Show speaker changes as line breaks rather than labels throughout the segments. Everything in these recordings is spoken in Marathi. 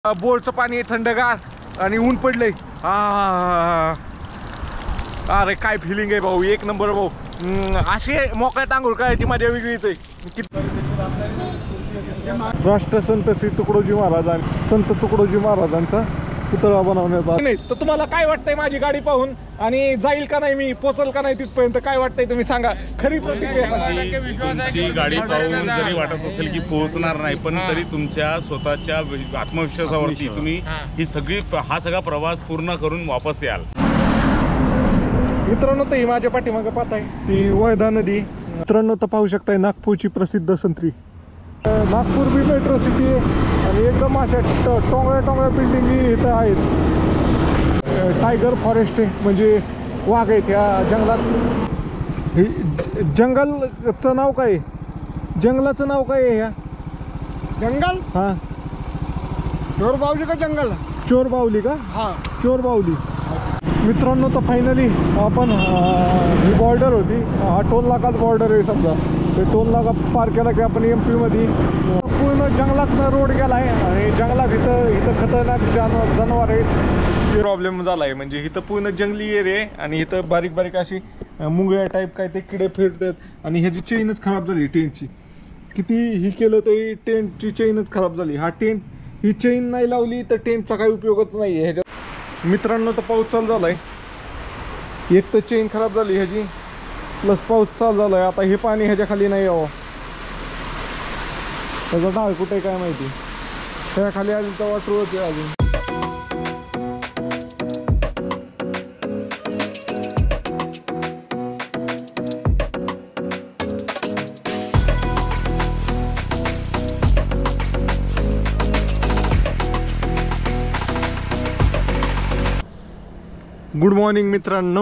बोरचं पाणी थंडगार आणि ऊन पडलंय. अरे काय फिलिंग आहे भाऊ, एक नंबर भाऊ. अशी मोकळ्यात आंघोळ करायची मजा वेगळीच आहे. राष्ट्रसंत श्री तुकडोजी महाराज, संत तुकडोजी महाराजांचा पुतळा बनवण्यात आला. नाही तर तुम्हाला काय वाटतंय माझी गाडी पाहून, आणि जाईल का नाही, मी पोचल का नाही तिथपर्यंत, काय वाटतंय तुम्ही सांगा. खरी प्रतिक्रिया.
तुमची गाडी पाहून जरी वाटत असेल की पोहोचणार नाही, पण तरी तुमच्या स्वतःच्या आत्मविश्वासावरती तुम्ही हा सगळा प्रवास पूर्ण करून वापस याल.
मित्रांनो, तर ही माझ्या पाठीमागे पाहताय ती वर्धा नदी. मित्रांनो, तर पाहू शकताय नागपूरची प्रसिद्ध संत्री. नागपूर बी मेट्रो सिटी आहे आणि एकदम अशा टोंगळ्या बिल्डिंगी इथं आहेत. टायगर फॉरेस्ट आहे, म्हणजे वाघ आहेत ह्या जंगलात. जंगलचं नाव काय आहे, जंगलाचं नाव काय आहे ह्या
जंगल?
हां,
चोर बावली का जंगल?
चोर बावली का?
हां,
चोर बावली. मित्रांनो, तर फायनली आपण ही बॉर्डर होती, हा टोल नाकाच बॉर्डर आहे समजा. ते टोल नाका पार केला की आपण MP मध्ये पूर्ण जंगलातनं रोड गेला आहे. आणि जंगलात इथं खतरनाक जनावर आहेत. प्रॉब्लेम झाला आहे, म्हणजे इथं पूर्ण जंगली एरिया आहे आणि इथं बारीक बारीक अशी मुंगळ्या टाईप काय ते किडे फिरतात. आणि ह्याची चेनच खराब झाली टेंटची. किती ही केलं तरी टेंटची चेनच खराब झाली. ही चेन नाही लावली तर टेंटचा काही उपयोगच नाही आहे ह्याच्यात. मित्रांनो, तर पाऊस चालू झाला आहे. एक तर चेन खराब झाली ह्याची, प्लस पाऊस चालू झाला आहे. आता हे पाणी ह्याच्या खाली नाही यावं, त्याचा डाळ कुठे काय माहिती. त्याच्या खाली आली तर वाटू होते अजून. गुड मॉर्निंग मित्रांनो,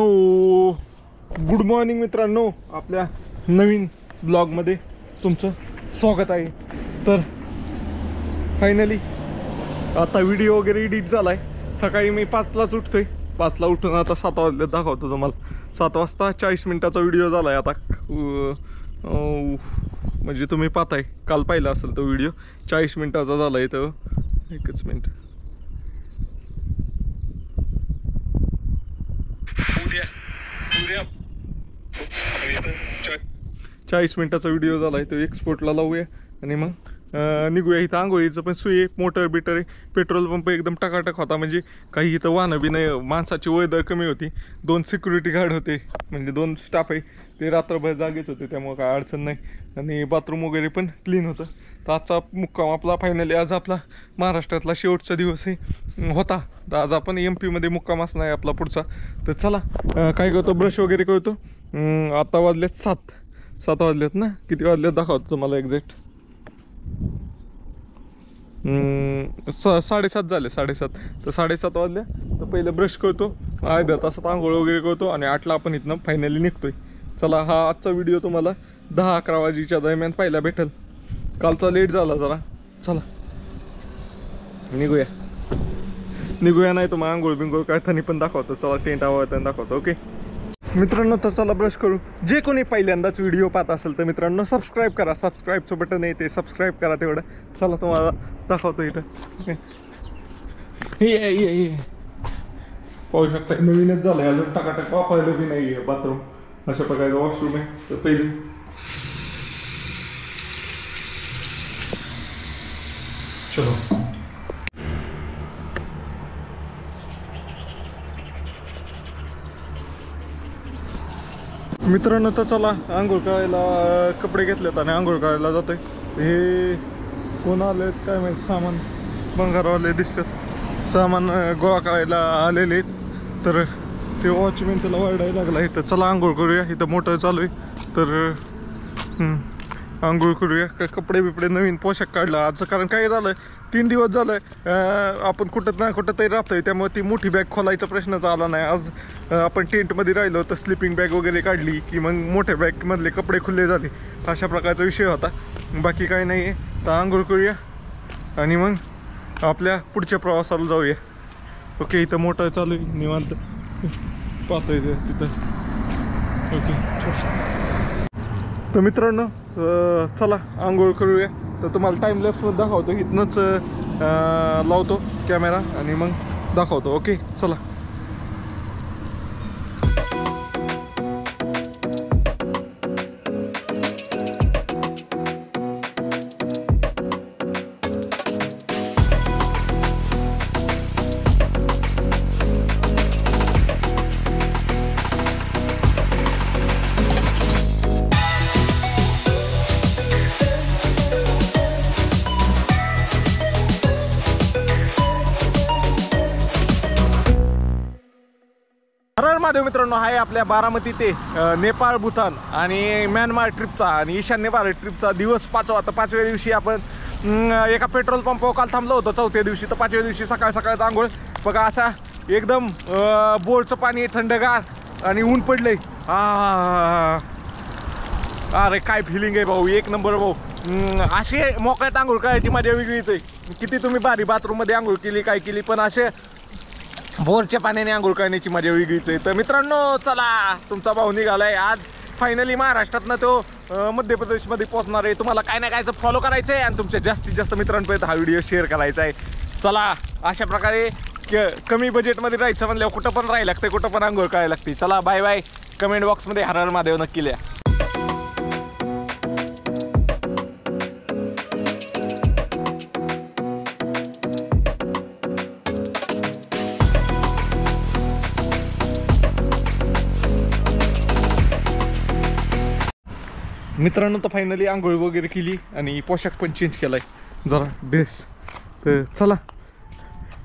गुड मॉर्निंग मित्रांनो. आपल्या नवीन ब्लॉगमध्ये तुमचं स्वागत आहे. तर फायनली आता व्हिडिओ वगैरे एडिट झाला आहे. सकाळी मी 5लाच उठतोय. 5ला उठून आता 7 वाजले दाखवतो तुम्हाला. 7 वाजता 40 मिनिटाचा व्हिडिओ झाला आहे आता. म्हणजे तुम्ही पाहताय, काल पाहिला असेल तो व्हिडिओ. 40 मिनिटाचा झाला आहे तो. एकच मिनिट. 40 मिनिटाचा व्हिडिओ झाला आहे तो. एक्सपोर्टला लावूया आणि मग निघूया. इथं आंघोळीचं पण सोय, मोटर बिटर आहे. पेट्रोल पंप एकदम टकाटक होता, म्हणजे काही इथं वाहनं बी नाही. माणसाची वय कमी होती. 2 सिक्युरिटी गार्ड होते, म्हणजे 2 स्टाफ आहे. ते रात्रभर जागेच होते, त्यामुळे काय अडचण नाही. आणि बाथरूम वगैरे पण क्लीन होतं. तर आजचा मुक्काम आपला फायनली, आज आपला महाराष्ट्रातला शेवटचा दिवस आहे होता. तर आज आपण MP मध्ये मुक्काम असणार आहे आपला पुढचा. तर चला काय करतो, ब्रश वगैरे करतो. आता वाजलेत 7 वाजलेत ना, किती वाजलेत दाखवतो तुम्हाला एक्झॅक्ट. 7:30 झाले, 7:30. तर 7:30 वाजले. तर पहिलं ब्रश करतो, अर्ध्या तासात आंघोळ वगैरे करतो आणि 8ला आपण इथनं फायनली निघतोय. चला, हा आजचा व्हिडिओ तुम्हाला 10-11 वाजेच्या दरम्यान पाहायला भेटेल. कालचा लेट झाला जरा. चला निघूया नाही तर मग आंघोळ बिंघोळ काय पण दाखवतो. चला, टेंट आवडताना दाखवतो. ओके मित्रांनो, तर चला ब्रश करू. जे कोणी पहिल्यांदाच व्हिडिओ पाहत असेल तर मित्रांनो सबस्क्राईब करा. सबस्क्राईबचं बटन आहे ते सबस्क्राईब करा तेवढं. चला तुम्हाला दाखवतो इथं. ये पाहू शकता, नवीनच झालं आहे, अजून टकाटक वापरलं बी नाही आहे बाथरूम. अशा प्रकारचं वॉशरूम आहे. तर पहिले चलो मित्रांनो, तर चला आंघोळ करायला कपडे घेतलेत आणि आंघोळ करायला जातोय. हे कोण आलेत काय माहिती, सामान बंगारवाले दिसतात, सामान गोळा करायला आलेले आहेत. तर ते वॉचमॅन त्याला वरडायला लागला. इथं चला आंघोळ करूया, इथं मोटर चालू आहे. तर आंघोळ करूया. कपडे बिपडे नवीन पोशाख काढला आज. कारण काय झालं, 3 दिवस झालं आपण कुठं ना कुठं तरी राहतोय, त्यामुळे ती मोठी बॅग खोलायचा प्रश्नच आला नाही. आज आपण टेंटमध्ये राहिलो तर स्लिपिंग बॅग वगैरे काढली की मग मोठ्या बॅगमधले कपडे खुले झाले. अशा प्रकारचा विषय होता, बाकी काही नाही आहे. तर आंघोळ करूया आणि मग आपल्या पुढच्या प्रवासाला जाऊया. ओके, इथं मोटर चालू आहे, निवांत पाहतोय तिथं. ओके, तर मित्रांनो चला आंघोळ करूया. तर तुम्हाला टाईम लॅप्स दाखवतो. इथनंच लावतो कॅमेरा आणि मग दाखवतो. ओके चला. महादेव मित्रांनो, आहे आपल्या बारामती ते नेपाळ, भूतान आणि म्यानमार ट्रिपचा आणि ईशान्य भारत ट्रिपचा दिवस 5वा. तर 5व्या दिवशी आपण एका पेट्रोल पंपावर काल थांबलो होतो 4थ्या दिवशी. तर 5व्या दिवशी सकाळ सकाळचा आंघोळ बघा, असा एकदम बोरचं पाणी थंडगार आणि ऊन पडलंय. अरे काय फिलिंग आहे भाऊ, एक नंबर भाऊ. असे मोकळ्यात आंघोळ करायची मजा वेगळीच आहे. किती तुम्ही भारी बाथरूममध्ये आंघोळ केली काय केली, पण असे बोरच्या पाण्याने आंघोळ करण्याची मजा वेगळीच आहे. तर मित्रांनो चला, तुमचा भाऊ निघालाय आज फायनली महाराष्ट्रातनं तो मध्य प्रदेशमध्ये पोहोचणार आहे. तुम्हाला काय ना कायचं फॉलो करायचं आहे आणि तुमच्या जास्तीत जास्त मित्रांपर्यंत हा व्हिडिओ शेअर करायचा आहे. चला, अशा प्रकारे कमी बजेटमध्ये राहायचं म्हणल्यावर कुठं पण राहायला लागतं, कुठं पण आंघोळ करायला लागते. चला बाय बाय. कमेंट बॉक्समध्ये हर हर महादेव नक्की लिहा. मित्रांनो तर फायनली आंघोळ वगैरे केली आणि पोशाख पण चेंज केलाय जरा ड्रेस. तर चला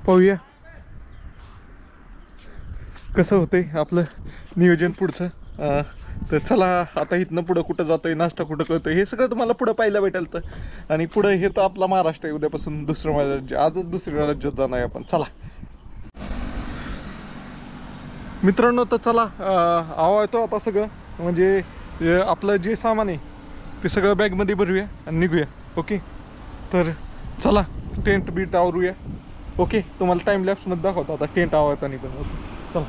पाहूया कसं होतंय आपलं नियोजन पुढचं. तर चला आता इथनं पुढं कुठं जातोय, नाश्ता कुठं करतोय, हे सगळं तुम्हाला पुढं पाहायला भेटेल. तर आणि पुढं हे तर आपला महाराष्ट्र आहे. उद्यापासून दुसरं राज्य, आजच दुसऱ्या राज्यात जाणार आहे आपण. चला मित्रांनो, तर चला आवडतो आता सगळं, म्हणजे आपलं जे सामान आहे ते सगळं बॅगमध्ये भरूया आणि निघूया. ओके तर चला टेंट बीट आवरूया. ओके तुम्हाला टाइम लॅप्समध्ये दाखवतो आता टेंट आवरताना पण. ओके चला.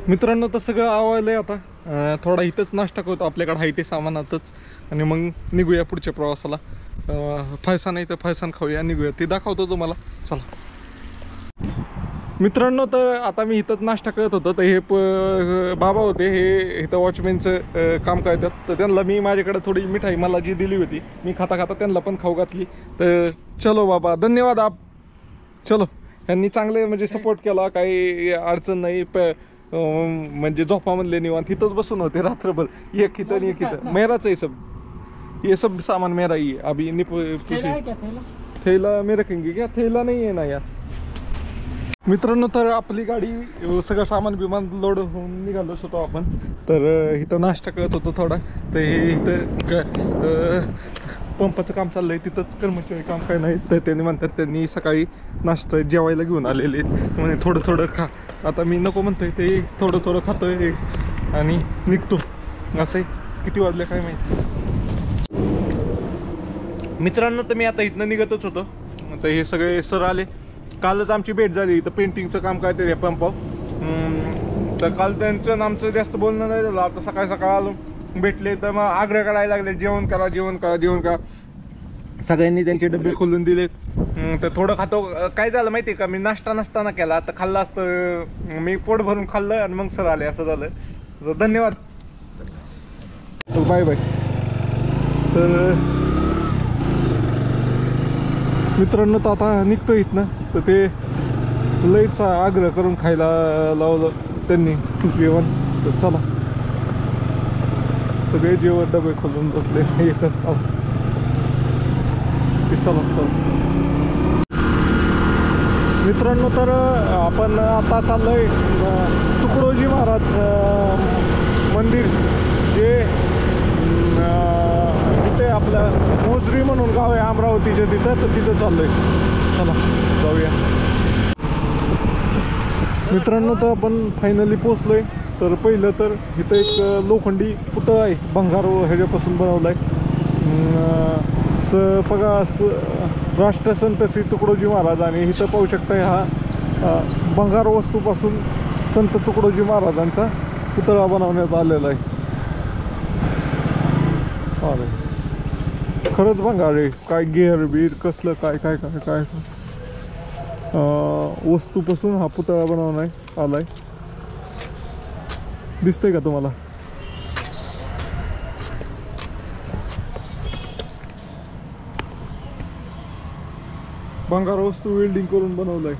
मित्रांनो तर सगळं आवडलं आहे. आता थोडा इथंच नाश्ता करतो, आपल्याकडे आहे ते सामानातच, आणि मग निघूया पुढच्या प्रवासाला. फरसाण आहे तर फरसाण खाऊया, निघूया, ते दाखवतो तुम्हाला. चला मित्रांनो, तर आता मी इथंच नाश्ता करत होतो. तर हे बाबा होते, हे इथं वॉचमॅनचं काम करतात. तर त्यांना मी माझ्याकडे थोडी मिठाई मला जी दिली होती, मी खाता खाता त्यांना पण खाऊ घातली. तर चलो बाबा, धन्यवाद आप. चलो, यांनी चांगले म्हणजे सपोर्ट केला, काही अडचण नाही. म्हणजे झोपा म्हणले निवांत, तिथंच बसून होते रात्रभर. एक इथं एक इथं. मेराच आहे सब, ये सब सामान मेरा ही है. अभी थैला मेरे रखेंगे क्या? थैला नहीं है ना यार. मित्रांनो तर आपली गाडी सगळं सामान बिमान लोड होऊन निघालोच होतो आपण. तर इथं नाश्ता करत होतो थोडा. तर हे इथं पंपाचं काम चाललंय, तिथंच कर्मचारी काम काय नाही. तर त्यांनी म्हणतात त्यांनी सकाळी नाश्ता जेवायला घेऊन आलेले म्हणजे थोडं थोडं खा. आता मी नको म्हणतोय, ते थोडं थोडं खातोय आणि निघतो. असं किती वाजले काय माहिती. मित्रांनो तर मी आता इथनं निघतच होतो. तर हे सगळे सर आले. कालच आमची भेट झाली, इथं पेंटिंगचं काम काय ते पंपावर. तर काल त्यांचं आमचं जास्त बोलणं नाही झालं. आता सकाळी सकाळ आलो, भेटले तर मग आग्रह करायला लागले, जेवण करा जेवण करा जेवण करा. सगळ्यांनी त्यांचे डबे खोलून दिलेत. तर थोडं खातो. काय झालं माहिती आहे का, मी नाश्ता नसताना केला, तर खाल्लं असतं, मी पोट भरून खाल्लं आणि मग सर आले, असं झालं. तर धन्यवाद, बाय बाय. तर मित्रांनो तर आता निघतो इथनं. तर ते लईच आग्रह करून खायला लावलं त्यांनी जेवण. तर चला सगळे जेवण डबे खोलून बसले एकच काम. ओके चला चला मित्रांनो, तर आपण आता चाललोय तुकडोजी महाराज मंदिर जे इथे आपलं मोजरी म्हणून गाव आहे अमरावतीच्या तिथं, तर तिथं चाललोय. चला जाऊया मित्रांनो. तर आपण फायनली पोचलोय. तर पहिलं तर इथं एक लोखंडी पुतळा आहे, भंगार ह्याच्यापासून बनवला आहे. बघा राष्ट्रसंत श्री तुकडोजी महाराज, आणि इथं पाहू शकताय हा भंगार वस्तूपासून संत तुकडोजी महाराजांचा पुतळा बनवण्यात आलेला आहे. खरंच भंगार आहे. काय गेअर बीर कसलं काय काय काय काय वस्तूपासून हा पुतळा बनवण्यात आलाय. दिसतंय का तुम्हाला? भंगार वस्तू वेल्डिंग करून बनवलाय.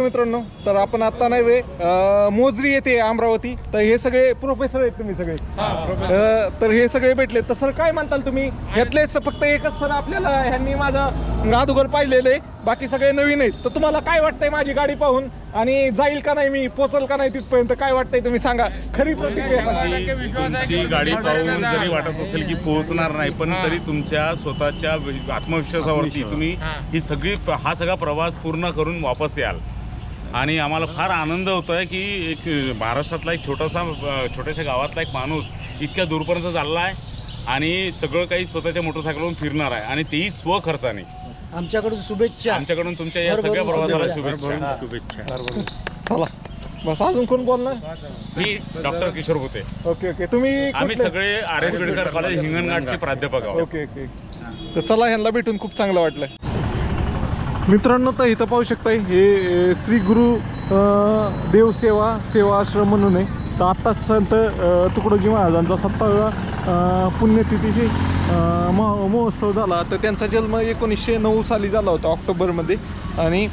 मित्रांनो, तर आपण आता नाही वे मोजरी येते अमरावती. तर हे सगळे प्रोफेसर आहेत तुम्ही सगळे, तर हे सगळे भेटले. तर सर काय म्हणताल तुम्ही? यातले फक्त एकच सर आपल्याला ह्यांनी माझं अगोदर पाहिलेलं आहे, बाकी सगळे नवीन आहेत. तर तुम्हाला काय वाटतंय माझी गाडी पाहून, आणि जाईल का नाही, मी पोचल का नाही तिथपर्यंत, काय वाटतंय तुम्ही सांगा. खरी प्रतिक्रिया.
तुमची गाडी पाहून जरी वाटत असेल की पोहोचणार नाही, पण तरी तुमच्या स्वतःच्या आत्मविश्वासावरती तुम्ही ही सगळी हा सगळा प्रवास पूर्ण करून वापस याल. आणि आम्हाला फार आनंद होतो आहे की एक महाराष्ट्रातला एक छोट्याशा गावातला एक माणूस इतक्या दूरपर्यंत चालला आहे आणि सगळं काही स्वतःच्या मोटरसायकलवरून फिरणार आहे, आणि तेही स्वखर्चाने.
आमच्याकडून शुभेच्छा.
आमच्याकडून तुमच्या या सगळ्या प्रवासाला शुभेच्छा.
चला बस. अजून कोण बोलणार?
मी डॉक्टर किशोर भुते.
Okay okay. तुम्ही?
आम्ही सगळे RS बिडकर कॉलेज हिंगणघाटचे प्राध्यापक आहोत.
Okay okay. तर चला, ह्यांना भेटून खूप चांगलं वाटलं. मित्रांनो, तर इथं पाहू शकताय हे श्री गुरु देव सेवा आश्रम म्हणून आहे. तर आत्ताच संत तुकडोजी महाराजांचा 70वा पुण्यतिथीची महोत्सव झाला. तर त्यांचा जन्म 1909 साली झाला होता ऑक्टोबरमध्ये, आणि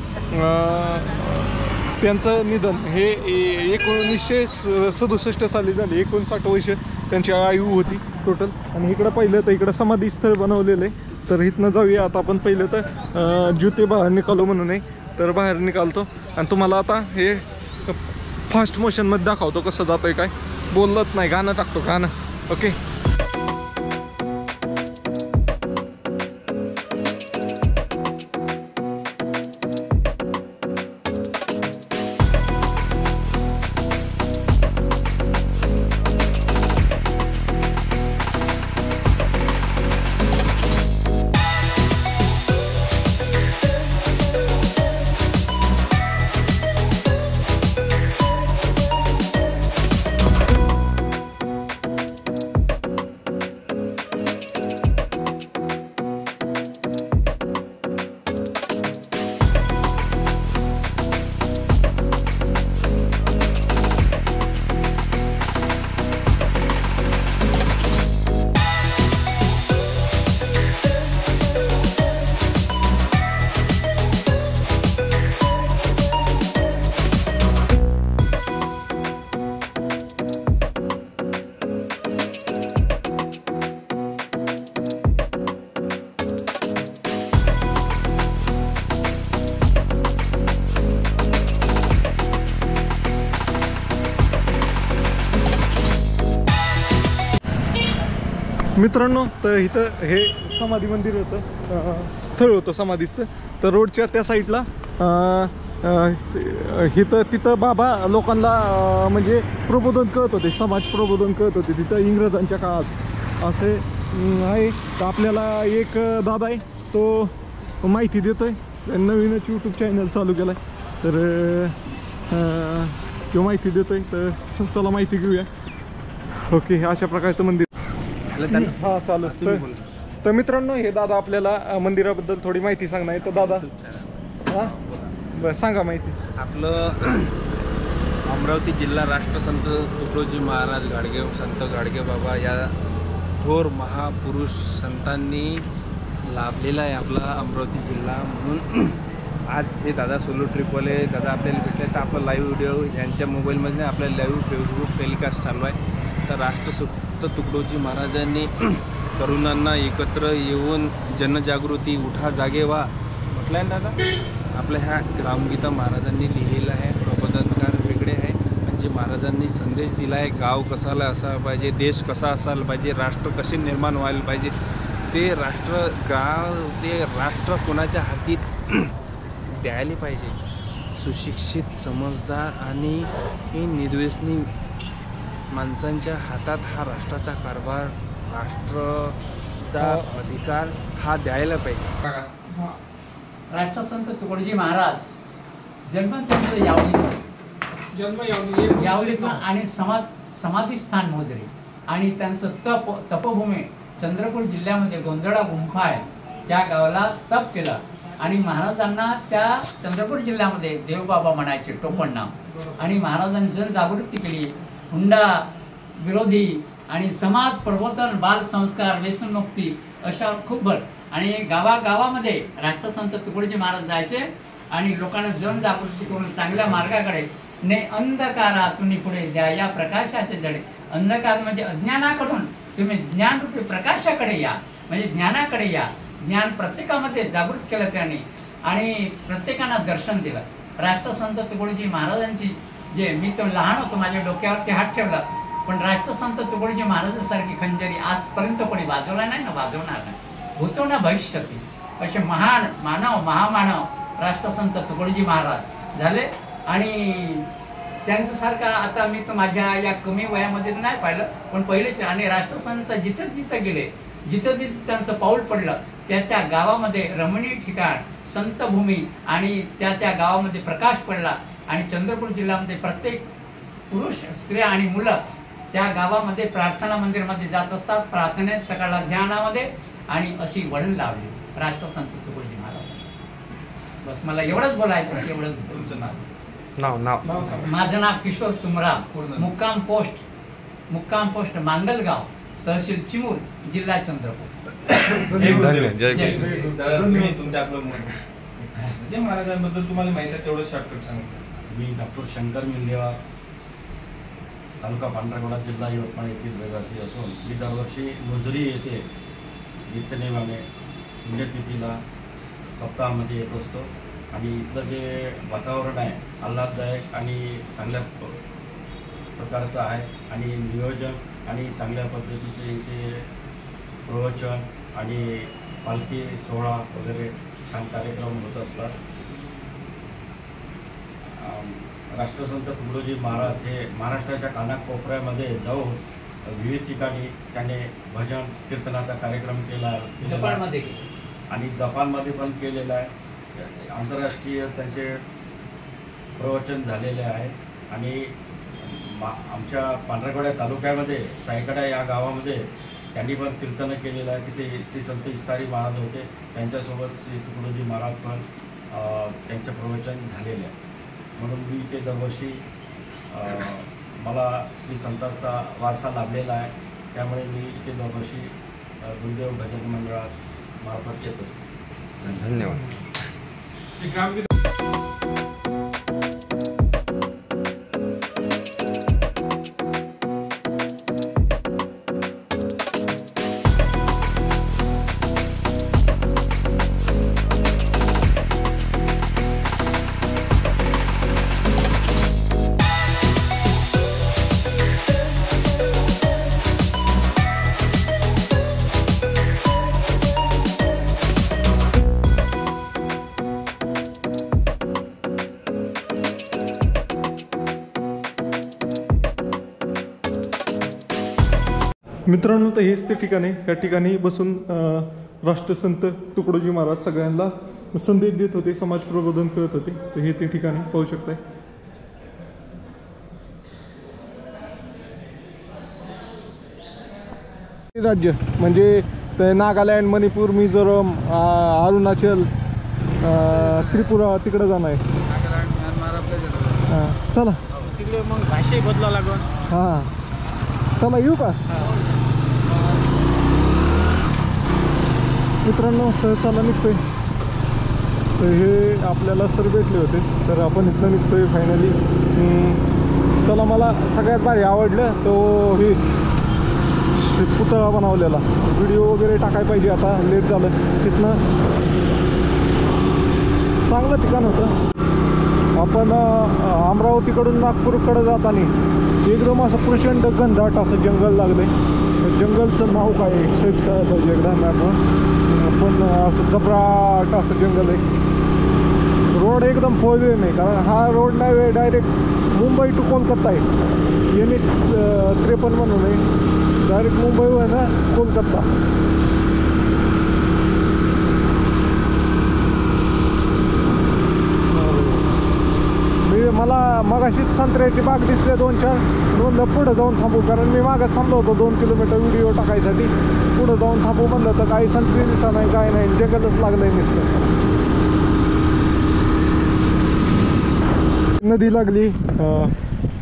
त्यांचं निधन हे 1967 साली झाले. 59 वर्ष त्यांची आयु होती टोटल. आणि इकडं पाहिलं तर इकडं समाधीस्थळ बनवलेलं आहे. तर इथनं जाऊया आता आपण. पहिलं तर ज्योती बाहेर निकालो म्हणून आहे, तर बाहेर निकालतो आणि तुम्हाला आता हे फास्ट मोशनमध्ये दाखवतो कसं जातोय. काय बोललंच नाही, गाणं टाकतो, गाणं. ओके. मित्रांनो, तर इथं हे समाधी मंदिर होतं, स्थळ होतं समाधीचं. तर रोडच्या त्या साईडला तिथं बाबा लोकांना म्हणजे प्रबोधन करत होते, समाज प्रबोधन करत होते तिथं इंग्रजांच्या काळात. असे आहे. तर आपल्याला एक दादा आहे, तो माहिती देतोय. नवीनच यूट्यूब चॅनल चालू केला आहे, तर तो माहिती देतोय. तर चला माहिती घेऊया. ओके, अशा प्रकारचं मंदिर. हा चालू. तर मित्रांनो, हे दादा आपल्याला मंदिराबद्दल थोडी माहिती सांगणार आहे. तर दादा हां बरं सांगा माहिती.
आपलं अमरावती जिल्हा राष्ट्रसंत तुकडोजी महाराज गाडगे संत गाडगे बाबा या थोर महापुरुष संतांनी लाभलेला आहे आपला अमरावती जिल्हा. म्हणून आज हे दादा सोलो ट्रिपवाले दादा आपल्याला भेटले. तर आपला लाईव्ह व्हिडिओ यांच्या मोबाईलमध्ये आपल्या लाईव्ह फेसबुक टेलिकास्ट चालू आहे. तर राष्ट्रसंत तुकडोजी महाराजांनी तरुणांना एकत्र येऊन जनजागृती उठा जागे व्हा म्हटलं आहे दादा. आपल्या ह्या ग्रामगीता महाराजांनी लिहिलेलं आहे. प्रबोधनकार वेगळे आहे, म्हणजे महाराजांनी संदेश दिला आहे. गाव कसाला असायला पाहिजे, देश कसा असायला पाहिजे, राष्ट्र कसे निर्माण व्हायला पाहिजे. ते राष्ट्र कोणाच्या हातीत द्यायला पाहिजे. सुशिक्षित, समजदार आणि निर्व्यसनी माणसांच्या हातात हा राष्ट्राचा कारभार, राष्ट्राचा अधिकार हा द्यायला पाहिजे.
राष्ट्रसंत तुकडोजी महाराज जन्म त्यांचं यावलीचं आणि समाधीस्थान मोजरे आणि त्यांचं तपभूमी चंद्रपूर जिल्ह्यामध्ये गोंधळा गुंफा आहे, त्या गावाला तप केलं. आणि महाराजांना त्या चंद्रपूर जिल्ह्यामध्ये देवबाबा म्हणायचे टोपण नाव. आणि महाराजांनी जनजागृती केली. हुंडा विरोधी आणि समाज प्रबोधन, बाल संस्कार, व्यसनमुक्ती अशा खूप भर. आणि गावागावामध्ये राष्ट्रसंत तुकडोजी महाराज जायचे आणि लोकांना जनजागृती करून चांगल्या मार्गाकडे ने अंधकारातून पुढे द्या या प्रकाशाचे जडे. अंधकार म्हणजे अज्ञानाकडून तुम्ही ज्ञानरूपी प्रकाशाकडे या, म्हणजे ज्ञानाकडे या. ज्ञान प्रत्येकामध्ये जागृत केलं त्याने आणि प्रत्येकांना दर्शन दिलं. राष्ट्रसंत तुकडोजी महाराजांची जे मी तो लहान होतो, माझ्या डोक्यावरती हात ठेवला, पण राष्ट्रसंत तुकडोजी महाराजांसारखी खंजरी आजपर्यंत कोणी वाजवला नाही ना वाजवणार नाही. होतो ना भविष्याती असे महान मानव, महामानव राष्ट्रसंत तुकडोजी महाराज झाले. आणि त्यांच्यासारखा आता मी तर माझ्या या कमी वयामध्ये नाही पाहिलं, पण पहिलेच. आणि राष्ट्रसंत जिथं जिथं गेले, जिथं जिथं त्यांचं पाऊल पडलं, त्या गावामध्ये रमणीय ठिकाण, संतभूमी आणि त्या गावामध्ये प्रकाश पडला. आणि चंद्रपूर जिल्ह्यामध्ये प्रत्येक पुरुष, स्त्रिया आणि मुलं त्या गावामध्ये प्रार्थना मंदिरामध्ये जात असतात. प्रार्थनेत, सकाळला ध्यानामध्ये, आणि अशी वळण लावली राष्ट्रसंत तुकडोजी महाराज. बस मला एवढंच बोलायचं. एवढंच. तुमचं नाव? माझं नाव किशोर तुमराम, मुक्काम पोस्ट मांगलगाव, तहसील चिमूर, जिल्हा चंद्रपूर.
महाराजांबद्दल तुम्हाला माहिती आहे तेवढं शॉर्टकट सांगा.
मी डॉक्टर शंकर मिंदेवा, तालुका पांढरकवडा, जिल्हा यवतमाळ येथील रहिवासी असून मी दरवर्षी मोजरी येथे नित्यनेमाने पुण्यतिथीला सप्ताहामध्ये येत असतो. आणि इथलं जे वातावरण आहे आल्हाददायक आणि चांगल्या प्रकारचं आहे. आणि नियोजन आणि चांगल्या पद्धतीचे इथे प्रवचन आणि पालखी सोहळा वगैरे छान कार्यक्रम होत असतात. राष्ट्रसंत तुकडोजी महाराज हे महाराष्ट्राच्या कानाकोपऱ्यामध्ये जाऊन विविध ठिकाणी त्याने भजन कीर्तनाचा कार्यक्रम केला आणि जपानमध्ये पण केलेला आहे. आंतरराष्ट्रीय त्यांचे प्रवचन झालेले आहे. आणि आमच्या पांढरकवडा तालुक्यामध्ये सायकडा या गावामध्ये त्यांनी पण कीर्तनं केलेलं आहे. तिथे श्री संत इस्तारी महाराज होते, त्यांच्यासोबत श्री तुकडोजी महाराज पण त्यांचं प्रवचन झालेले आहे. म्हणून मी इथे दरवर्षी मला श्री संतांचा वारसा लाभलेला आहे, त्यामुळे मी इथे दरवर्षी गुरुदेव भजन मंडळात मार्फत येत असतो.
धन्यवाद.
मित्रांनो, तर हेच ते ठिकाण आहे. या ठिकाणी बसून राष्ट्रसंत तुकडोजी महाराज सगळ्यांना संदेश देत होते, समाज प्रबोधन करत होते. तर हे ते ठिकाणी पाहू शकताय. राज्य म्हणजे ते नागालँड, मणिपूर, मिझोरम, अरुणाचल, त्रिपुरा तिकडे जाणं आहे. हां चला
तिकडे मग भाषाही बदला लागून.
हां चला येऊ का मित्रांनो. तर चला निघतोय. तर हे आपल्याला सर भेटले होते तर आपण इथनं निघतोय फायनली. चला मला सगळ्यात भारी आवडलं तो हे पुतळा बनवलेला. व्हिडिओ वगैरे टाकायला पाहिजे आता लेट झालं. तिथनं चांगलं ठिकाण होतं. आपण अमरावतीकडून नागपूरकडे जाताना एकदम असं प्रचंड घनदाट असं जंगल लागलं आहे. जंगलचं नाव काय आहे सर्च करायला पाहिजे एकदा मॅपवर. पण असं जबराट असं जंगल आहे. रोड एकदम फोळले नाही कारण हा रोड नाही डायरेक्ट मुंबई टू कोलकाता आहे. NH-53 म्हणून आहे. डायरेक्ट मुंबईवर आहे ना कोलकाता. मला मगाशीच संत्र्याची बाग दिसले 2-4. म्हणलं पुढं जाऊन थांबू कारण मी मागच थांबलो होतो 2 किलोमीटर व्हिडिओ टाकायसाठी. पुढं जाऊन थांबू म्हणलं तर काही संत्री दिसा नाही काय नाही जंगलच लागलंय नुसतं. नदी लागली.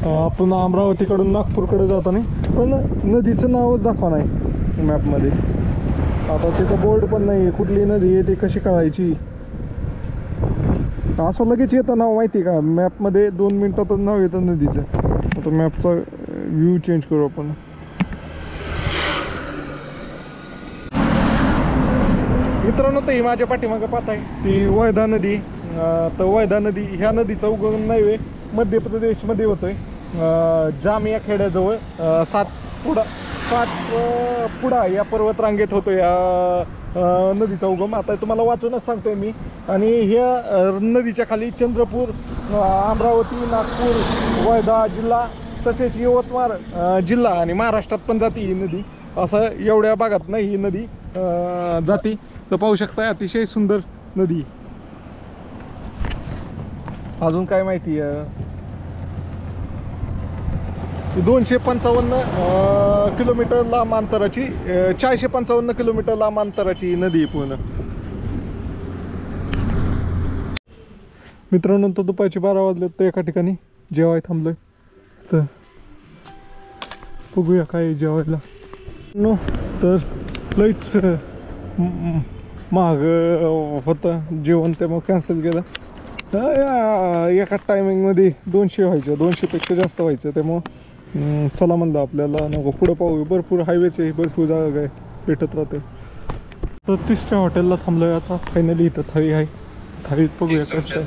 आपण अमरावतीकडून नागपूरकडे जाताना पण नदीचं नाव दाखवा नाही मॅपमध्ये. आता तिथं बोर्ड पण नाही कुठली नदी आहे ती कशी कळायची. असं लगेच येतं नाव माहिती का मॅपमध्ये 2 मिनिटातच नाव येतं नदीचं. आता मॅपचा व्ह्यू चेंज करू आपण. मित्रांनो तर ही माझ्या पाठीमागं पाहत आहे ती वैधा नदी. तर वैधा नदी ह्या नदीचा उगम नाही मध्य प्रदेशमध्ये होतोय. जामिया खेड्याजवळ सातपुडा या पर्वतरांगेत होतो या नदीचा उगम. आता तुम्हाला वाचूनच सांगतोय मी. आणि ह्या नदीच्या खाली चंद्रपूर, अमरावती, नागपूर, वर्धा जिल्हा तसेच यवतमाळ जिल्हा आणि महाराष्ट्रात पण जाते ही नदी. असं एवढ्या भागात नाही ही नदी जाती. तर पाहू शकता अतिशय सुंदर नदी. अजून काय माहिती आहे 255 किलोमीटर लांब अंतराची 455 किलोमीटर लांब अंतराची नदी पूर्ण. मित्रांनो तर दुपारचे 12 वाजले तर एका ठिकाणी जेवाय थांबलोय. तर बघूया काय जेवायला. नो तर लईच महाग होतं जेवण त्यामुळे कॅन्सल केलं. एका टायमिंगमध्ये 200 व्हायचं 200पेक्षा जास्त व्हायचं. त्यामुळं चला म्हणलं आपल्याला नको पुढं पाहू. भरपूर हायवेचे भरपूर जागा आहे भेटत राहते. तर 3ऱ्या हॉटेलला थांबलो आहे आता फायनली. इथं थाळी आहे. थाळीत बघूया कसं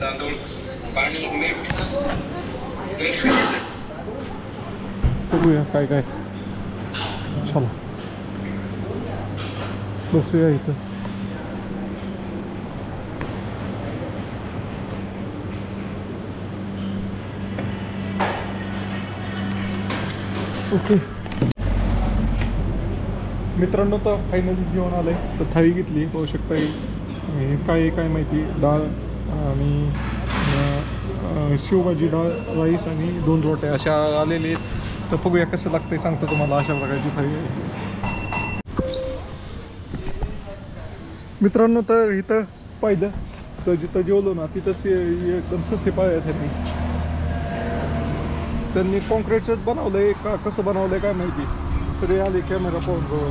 बघूया काय काय. चला बसूया इथं. ओके मित्रांनो तर फायनली जेवण आलं आहे. तर थाळी घेतली पाहू शकता. काय काय माहिती डाळ आणि शेवभाजी डाळ राईस आणि 2 रोट्या अशा आलेले आहेत. तर बघूया कसं लागतंय सांगतो तुम्हाला. अशा प्रकारची थाळी आहे मित्रांनो. तर इथं पाहिलं तर जिथं जेवलो ना तिथंच एकदम ससे पाळ्या त्यांनी. त्यांनी कॉन्क्रीटचंच बनवलंय का कसं बनवलंय काय माहिती. सगळे आले कॅमेरा पाहून जवळ.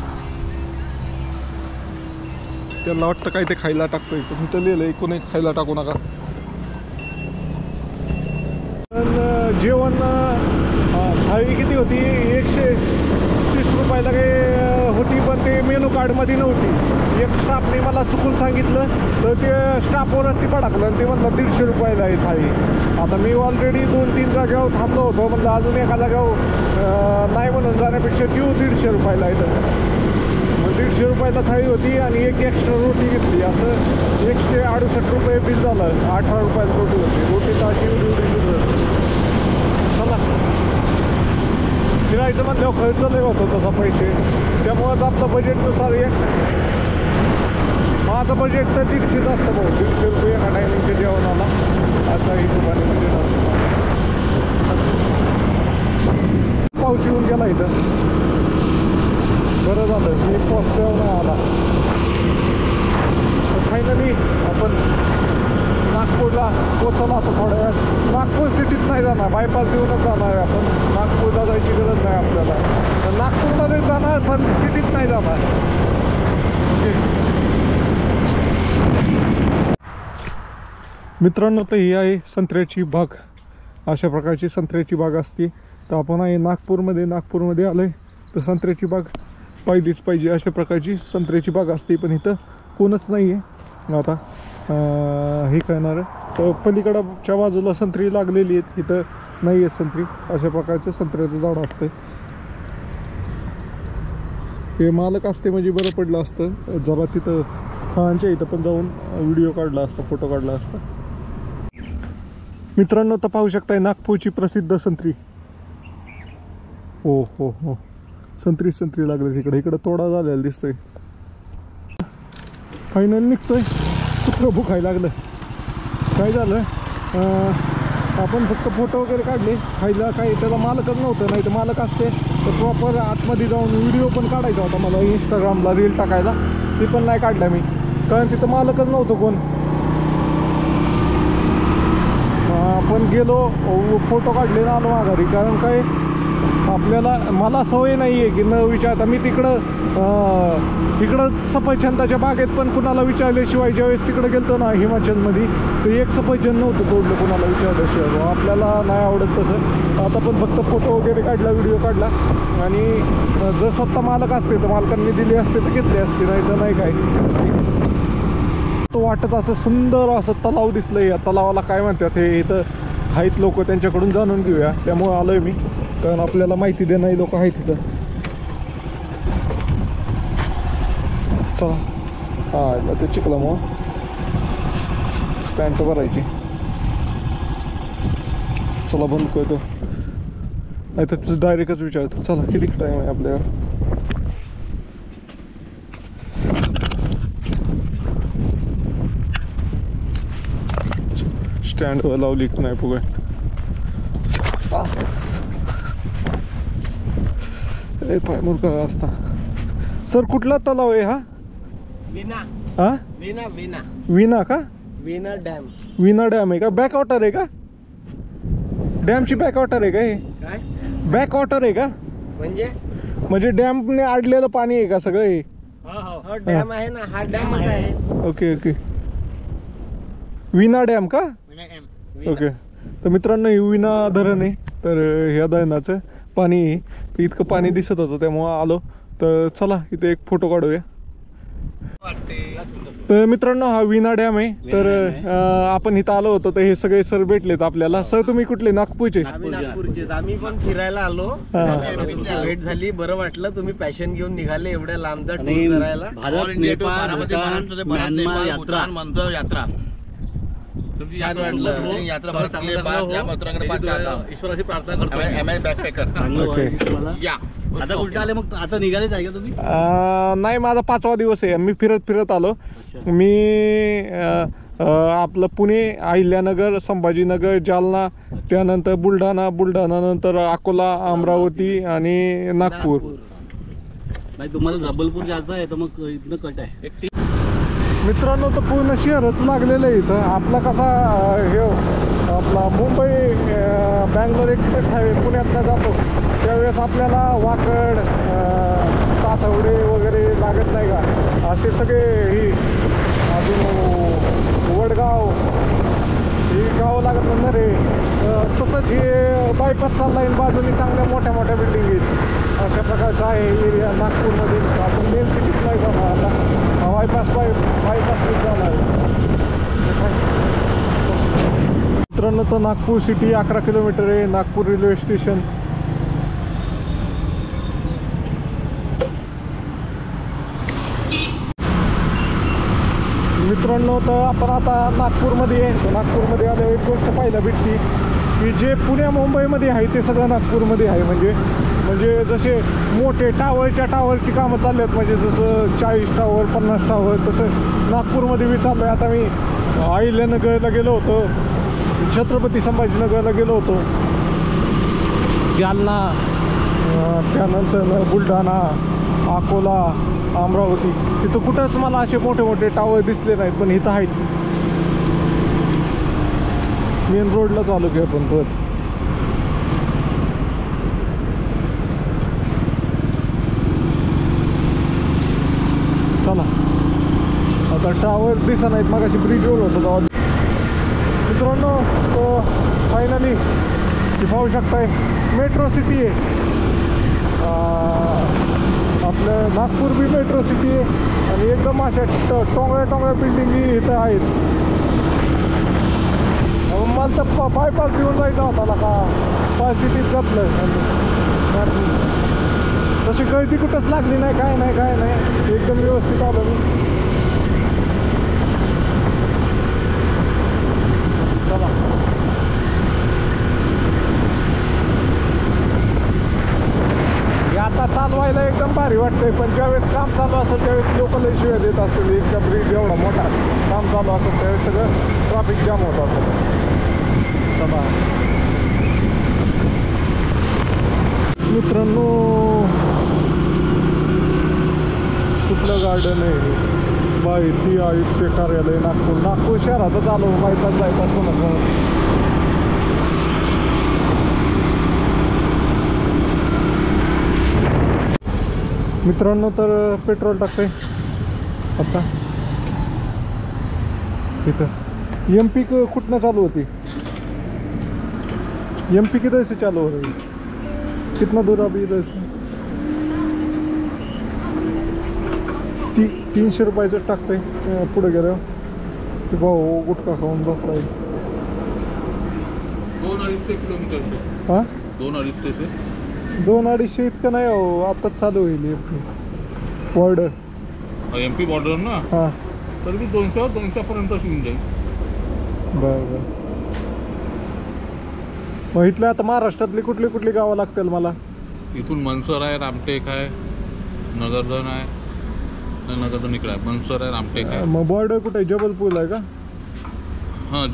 त्यांना वाटतं काय ते खायला टाकतोय पण इथं लिहिलंय कोणी खायला टाकू नका. पण जेवण थाळी किती होती 130 रुपयाला काही होती. पण ते मेनू कार्डमध्ये नव्हती. एक स्टाफने मला चुकून सांगितलं तर ते स्टाफवरच ती पडाकलं आणि ते म्हणलं 150 रुपयाला आहे थाळी. आता मी ऑलरेडी 2-3 जागेवर थांबलो होतो. म्हणलं अजून एका जागेवर नाही म्हणून जाण्यापेक्षा देऊ 150 रुपयाला आहे. तर मग 150 रुपयाला थाळी होती आणि एक एक्स्ट्रा रोटी घेतली. असं 168 रुपये बिल झालं. 18 रुपयाला रोटी होती. रोटी तर अशी एवढी. चला फिरायचं म्हणल्यावर खर्च लय होतो तसा पैसे. त्यामुळंच आपलं बजेटनुसार माझं बजेट तर 150 असतं भाऊ. 150 रुपये एका टायमिंगच्या जेवणाला अशा हिशोबाने बजेट असतं. पाऊस येऊन गेला इथं. बरं झालं मी पोचल्यावर नाही आला. फायनली आपण नागपूरला पोचलो आता थोड्या वेळात. नागपूर सिटीत नाही जाणार, बायपास देऊनच जाणार आहे आपण. नागपूरला जायची गरज नाही आपल्याला. नागपूरमध्ये जाणार पण सिटीत नाही जाणार. मित्रांनो, तर ही आहे संत्र्याची बाग. अशा प्रकारची संत्र्याची बाग असते. तर आपण आहे नागपूरमध्ये आलो आहे. तर संत्र्याची बाग पाहिलीच पाहिजे. अशा प्रकारची संत्र्याची बाग असते. पण इथं कोणच नाही आहे आता. हे करणार आहे. तर पलीकडच्या बाजूला संत्री लागलेली आहेत, इथं नाही आहेत संत्री. अशा प्रकारचं संत्र्याचं झाड असतं. हे मालक असते म्हणजे बरं पडलं असतं जरा. तिथं फळांच्या इथं पण जाऊन व्हिडिओ काढला असता, फोटो काढला असता. मित्रांनो, तर पाहू शकताय नागपूरची प्रसिद्ध संत्री. हो हो हो, संत्री लागले इकडे तोडा झालेला दिसतोय. फायनल निघतोय. कुत्रं भुकायला लागलं. काय झालं, आपण फक्त फोटो वगैरे काढले. खायला काही त्याला मालकच नव्हतं. नाही तर मालक असते तर प्रॉपर आतमध्ये जाऊन व्हिडिओ पण काढायचा होता मला. इंस्टाग्रामला रील टाकायला ती पण नाही काढल्या मी, कारण तिथं मालकच नव्हतं कोण. पण गेलो, फोटो काढले ना आलो माघारी. कारण काय मला सवय नाही आहे की न विचारता. मी तिकडं सफरचंदाच्या बागेत पण कुणाला विचारल्याशिवाय ज्यावेळेस तिकडं गेलतो ना हिमाचलमध्ये, तर एक सफरचंद नव्हतं तोडलं कुणाला विचारल्याशिवाय. आपल्याला नाही आवडत तसं. आता पण फक्त फोटो वगैरे काढला, व्हिडिओ काढला. आणि जर स्वतः मालक असते तर मालकांनी दिली असते तर घेतले असते, नाही तर नाही काय. तो वाटत असं सुंदर असं तलाव दिसलं. या तलावाला काय म्हणतात हे इथं आहेत लोक, त्यांच्याकडून जाणून घेऊया. त्यामुळे आलोय मी, कारण आपल्याला माहिती देणारी लोक आहेत तिथं. चला. हा, ते चिखला मग पॅन्ट भरायची. चला बंद करतो, नाही तर डायरेक्टच विचारतो. चला, किती टाईम आहे आपल्याला? स्टँडवर लावली नाही पुगळ. पाय मुरका असता. सर, कुठला तलाव आहे हा?
विना.
हा, विना का?
विना डॅम.
विना डॅम आहे का? बॅक वॉटर आहे का? डॅमची बॅक वॉटर आहे का हे?
काय
बॅक वॉटर आहे का? म्हणजे डॅमने अडलेलं पाणी आहे का सगळं हे?
हो, डॅम आहे ना, हा डॅम आहे.
ओके ओके, विना डॅम का? ओके. तर मित्रांनो, हे विना धरण आहे. तर ह्या धरणाचं पाणी आहे. तर इतकं पाणी दिसत होतं त्यामुळं आलो. तर चला इथे एक फोटो काढूया. तर मित्रांनो, हा विना डॅम आहे. तर आपण इथं आलो होतो तर हे सगळे सर भेटलेत आपल्याला. सर, तुम्ही कुठले? नागपूरचे?
नागपूरचे. आम्ही पण फिरायला आलो, भेट झाली, बरं वाटलं. तुम्ही पॅशन घेऊन निघाले एवढ्या लांबचा टूर करायला.
भारत, नेपाळ, भूतान,
मंत्र यात्रा. छान वाटलं. यात्रा परत ईश्वराची प्रार्थना करतो. या आता कुठे आले मग? आता निघालेच आहे का तुम्ही?
नाही, माझा 5वा दिवस आहे. मी फिरत आलो. मी आपलं पुणे, अहिल्यानगर, संभाजीनगर, जालना, त्यानंतर बुलढाणा नंतर अकोला, अमरावती आणि नागपूर.
नाही, तुम्हाला जबलपूर जायचं आहे तर मग इथनं कट आहे.
मित्रांनो, तर पूर्ण शहरच लागलेलं आहे इथं. आपला कसा हे आपला मुंबई बँगलोर एक्सप्रेस हायवे पुण्यातनं जातो त्यावेळेस आपल्याला वाकड, तातवडे वगैरे लागत नाही का? असे सगळे ही अजून वडगाव ही गावं लागत म्हणणार रे. तसंच हे बायपास चालला आहे, बाजूने चांगल्या मोठ्या बिल्डिंग आहेत. अशा प्रकारचा आहे एरिया नागपूरमध्ये. आपण मेन सिटीत नाही जाणार आता, बायपास जाणार आहे. मित्रांनो, तर नागपूर सिटी 11 किलोमीटर आहे. Nagpur railway station. मित्रांनो, तर आपण आता नागपूरमध्ये आहे. नागपूरमध्ये आल्यावर एक गोष्ट पाहायला भेटते की जे पुण्या मुंबईमध्ये आहे ते सगळं नागपूरमध्ये आहे. म्हणजे जसे मोठे टावरची कामं चालली आहेत, म्हणजे जसं 40 टावर 50 टावर, तसं नागपूरमध्ये बी चाललं आहे. आता मी अहिल्यानगरला गेलो होतो, छत्रपती संभाजीनगरला गेलो होतो, जालना, त्यानंतर बुलढाणा, अकोला, अमरावती तिथं कुठंच मला असे मोठे मोठे टावर दिसले नाहीत, पण इथं आहेत. मेन रोडला चालू की आपण परत. चला आता टावर दिसत नाहीत, मग अशी ब्रिजवर होतं. मित्रांनो फायनली पाहू शकताय मेट्रो सिटी आहे. आपलं नागपूर बी मेट्रो सिटी आहे आणि एकदम अशा टोंगळ्या बिल्डिंगी इथं आहेत. मला तर बायपास घेऊन जायचा होता का पाय सिटीत जपलं. तशी गर्दी कुठंच लागली नाही, काय नाही एकदम व्यवस्थित आलो मी. चला आता चालवायला एकदम भारी वाटतंय, पण ज्यावेळेस काम चालू असेल त्यावेळेस लोकल शिवाय देत असतील. इतका ब्रिज एवढा मोठा काम चालू असेल त्यावेळेस सगळं ट्रॅफिक जाम होत असेल. चला मित्रांनो कुठलं गार्डन आहे? माहिती आयुक्त कार्यालय नागपूर शहरातच आलो. बायपास होणार. मित्रांनो तर पेट्रोल टाकतोय आता. इथं MP कुठनं चालू होती? MP किधर से चालू हो रही? कितना दूर अभी इधर से? 300 रुपयाचं टाकतंय. पुढे गेलं की भाऊ गुटखा खाऊन बसलाय.
2-2.5 किलोमीटर.
हां
2-2.5
इतकं नाही हो, आताच चालू होईल बॉर्डर.
MP बॉर्डर ना.
हां
तर मी 200-200 येऊन जाईल.
बरं. मग इथल्या आता महाराष्ट्रातली कुठली गावं लागतील मला?
इथून मनसर आहे, रामटेक आहे, नगरधन आहे. नगरधन इकडे आहे, मनसर आहे, रामटेक आहे.
मग बॉर्डर कुठे आहे? जबलपूर आहे का?
हां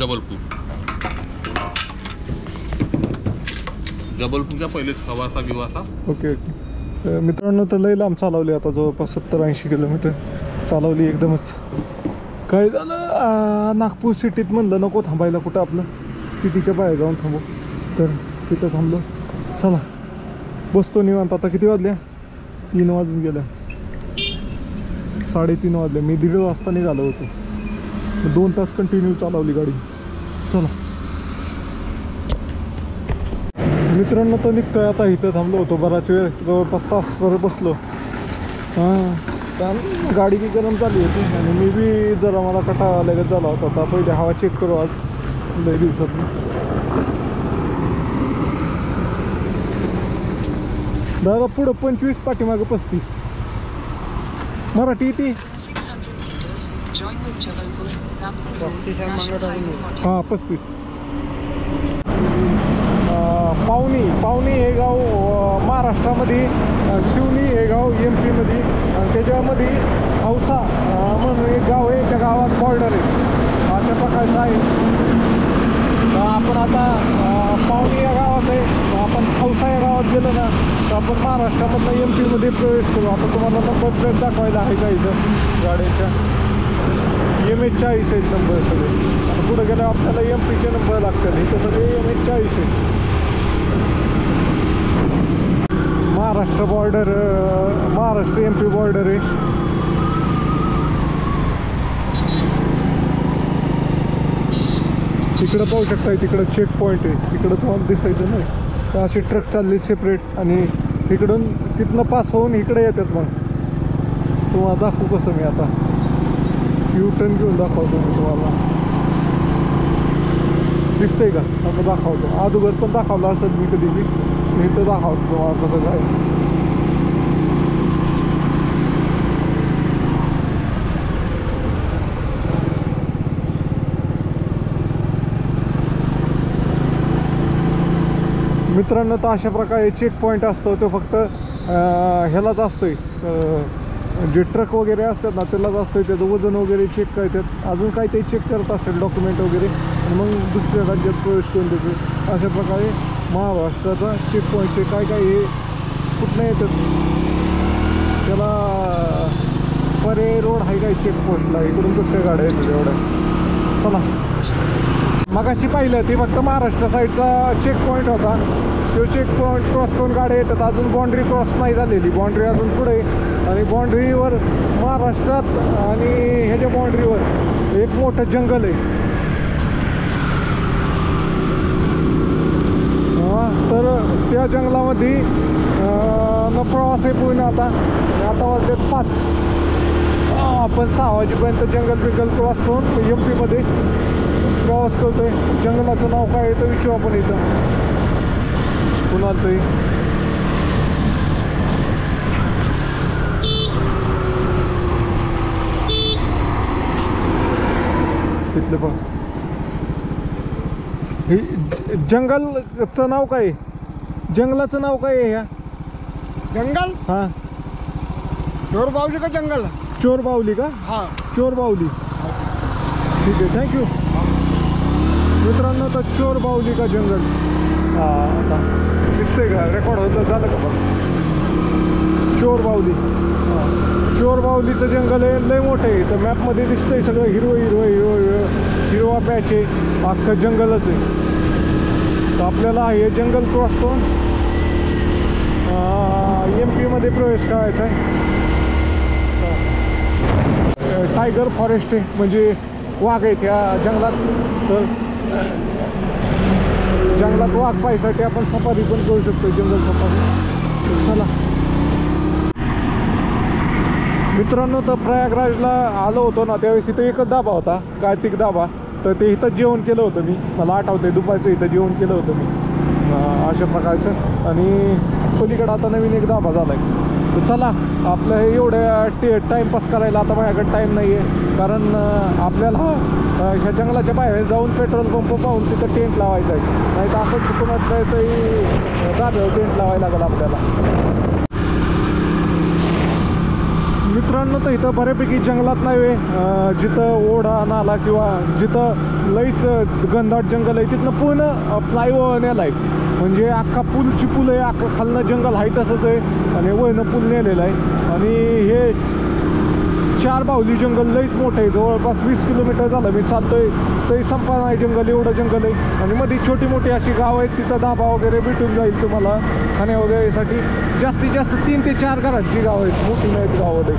जबलपूरच्या पहिलेच खवासा बिवासा.
ओके. मित्रांनो तर लई लांब चालवली आता, जवळपास 70-80 किलोमीटर चालवली एकदमच. काय झालं नागपूर सिटीत म्हणलं नको थांबायला, कुठं आपलं सिटीच्या बाहेर जाऊन थांबू, तर तिथं थांबलो. चला बसतो निवांत. आता किती वाजल्या? 3 वाजून गेल्या. 3:30 वाजले. मी 1:30 वाजता निघालो होतो. 2 तास कंटिन्यू चालवली गाडी. चला मित्रांनो तर निघतोय आता. इथं थांबलो होतो बराच वेळ, जवळपास तासभर बसलो. गाडी बी गरम झाली होती आणि मी बी जरा मला कटाळा लगेच झाला होता. आता पहिले हवा चेक करू आज लई दिवसात. दादा पुढं 25 पाठीमागं 35. मराठी येते. हां 35. पावनी हे गाव महाराष्ट्रामध्ये, शिवनी हे गाव MP मध्ये, आणि त्याच्यामध्ये हौसा म्हणून एक गाव आहे. त्या गावात बॉर्डर आहे. अशा प्रकारचं आहे. आपण आता पावनी या गावात आहे. आपण हौसा या गावात गेलो ना तर आपण महाराष्ट्रामधनं MP मध्ये प्रवेश करू. आता तुम्हाला नंबर प्लेट दाखवायला आहे का इथं गाड्यांच्या? MH40 आहेत नंबर सगळे. आता पुढे गेल्यावर आपल्याला MP चे नंबर लागतात. इथं सगळे MH40 आहेत. Maharashtra border, Maharashtra MP border आहे. तिकडं पाहू शकता, तिकडं चेक पॉईंट आहे. तिकडं तुम्हाला दिसायचं नाही. तर असे ट्रक चालले सेपरेट आणि तिथनं पास होऊन इकडे येतात. मग तुम्हाला दाखवू कसं मी आता U-टर्न घेऊन दाखवतो मी तुम्हाला. दिसतंय का? आता दाखवतो. अगोदर पण दाखवलं असेल मी कधी बी. इथं दाखवतो तुम्हाला कसं काय. मित्रांनो तर अशा प्रकारे चेक पॉईंट असतो. तो फक्त ह्यालाच असतोय, जे ट्रक वगैरे असतात ना त्यालाच असतोय. त्याचं वजन वगैरे चेक करतात. अजून काही ते चेक करत असतात डॉक्युमेंट वगैरे, आणि मग दुसऱ्या राज्यात प्रवेश करून देतो. अशा प्रकारे महाराष्ट्राचा चेक पॉईंटचे काय हे कुठनं येतात त्याला पर्याय रोड आहे काय चेकपोस्टला, इकडून कसं काय गाड्या येतात एवढ्या. चला, मगाशी पाहिलं ते फक्त महाराष्ट्र साईडचा चेक पॉईंट होता. तो चेक पॉईंट क्रॉस करून गाड्या येतात. अजून बाँड्री क्रॉस नाही झालेली, बाँड्री अजून पुढे. आणि बाँड्रीवर महाराष्ट्रात आणि ह्याच्या बाँड्रीवर एक मोठं जंगल आहे. तर त्या जंगलामध्ये प्रवास आहे पूर्ण. आता वाजले 5. आपण 6 वाजेपर्यंत जंगल क्रॉस करून MP मध्ये प्रवास करतोय. जंगलाचं नाव काय आहे तर विचारू आपण इथं कुणाला तरी. तिथलं पण हे जंगलचं नाव काय आहे? जंगलाचं नाव काय आहे? ह्या
जंगल
हां
चोर बावली का जंगल?
चोर बावली का?
हाँ
चोर बावली. ठीक आहे, थँक्यू मित्रांनो. तर चोर बावली का जंगल. हां, आता दिसतंय का? रेकॉर्ड होतं झालं का बघ? चोर बावली. हां, चोर बावलीचं जंगल आहे, लय मोठं आहे. तर मॅपमध्ये दिसतंय सगळं हिरवा पॅच आहे, अख्खं जंगलच आहे. तर आपल्याला हे जंगल क्रॉस करून MP मध्ये प्रवेश करायचा आहे. टायगर फॉरेस्ट आहे, म्हणजे वाघ आहेत ह्या जंगलात. तर जंगलात वाघ पाहायसाठी आपण सफारी पण करू शकतो, जंगल सफारी. चला मित्रांनो, तर प्रयागराजला आलो होतो ना, त्यावेळेस इथं एकच धाबा होता, कार्तिक धाबा. तर ते इथं जेवण केलं होतं मी, मला आठवतंय. दुपारचं इथं जेवण केलं होतं मी अशा प्रकारचं. आणि पलीकडं आता नवीन एक धाबा झाला आहे. तर चला, आपलं हे एवढ्या टाईमपास करायला आता माझ्याकडे टाईम नाही आहे. कारण आपल्याला ह्या जंगलाच्या बाहेर जाऊन पेट्रोल पंप पाहून तिथं टेंट लावायचं आहे. नाही तर असं चुकून तरी धाब्यावर टेंट लावायला लागेल आपल्याला. मित्रांनो, तर इथं बऱ्यापैकी जंगलात नाही जिथं ओढा नाला किंवा जिथं लईच घनदाट जंगल आहे तिथनं पूर्ण फ्लायओव्हर नेला आहे. म्हणजे अख्खा पूलची पूल आहे, अख्खं खालनं जंगल आहे तसंच आहे आणि वरनं पूल नेलेलं आहे. आणि हे 4 बाहुली जंगल लईच मोठं आहे, जवळपास 20 किलोमीटर झालं मी चालतोय तरी संपा नाही जंगल, एवढं जंगल आहे. आणि मध्ये छोटी मोठी अशी गावं आहेत, तिथं धाबा वगैरे भेटून जाईल तुम्हाला खाण्या वगैरेसाठी. जास्तीत जास्त 3 ते 4 घरांची गावं आहेत, मोठी नाहीत गावामध्ये.